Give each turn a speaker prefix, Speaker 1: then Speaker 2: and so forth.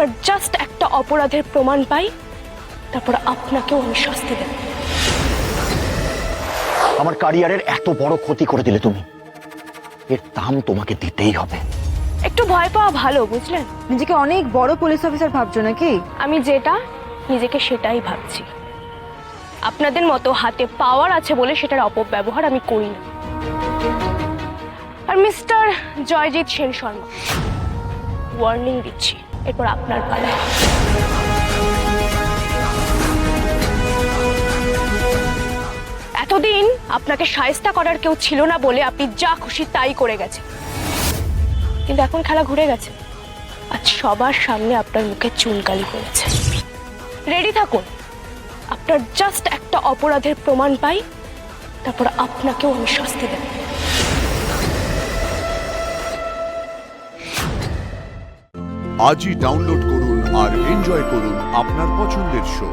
Speaker 1: আপনার জাস্ট একটা অপরাধের প্রমাণ পাই, তারপর আপনাকেও আমি শাস্তি দেব।
Speaker 2: আমার ক্যারিয়ারের এত বড় ক্ষতি করে দিলে তুমি, এর দাম তোমাকে দিতেই হবে।
Speaker 1: একটু ভয় পাওয়া ভালো, বুঝলেন?
Speaker 3: নিজেকে অনেক বড় পুলিশ অফিসার ভাবছো নাকি?
Speaker 1: আমি যেটা নিজেকে সেটাই ভাবছি। আপনাদের মতো হাতে পাওয়ার আছে বলে সেটার অপব্যবহার আমি করি না। আর মিস্টার জয়জিৎ সেন শর্মা, ওয়ার্নিং দিচ্ছি, এরপর আপনার পালা। এতদিন আপনাকে শায়েস্তা করার কেউ ছিল না বলে আপনি যা খুশি তাই করে গেছেন, কিন্তু এখন খেলা ঘুরে গেছে। আজ সবার সামনে আপনার মুখে চুনকালি করেছে। রেডি থাকুন, আপনার জাস্ট একটা অপরাধের প্রমাণ পাই, তারপর আপনাকেও আমি শাস্তি দেব।
Speaker 4: আজই ডাউনলোড করুন আর এনজয় করুন আপনার পছন্দের শো।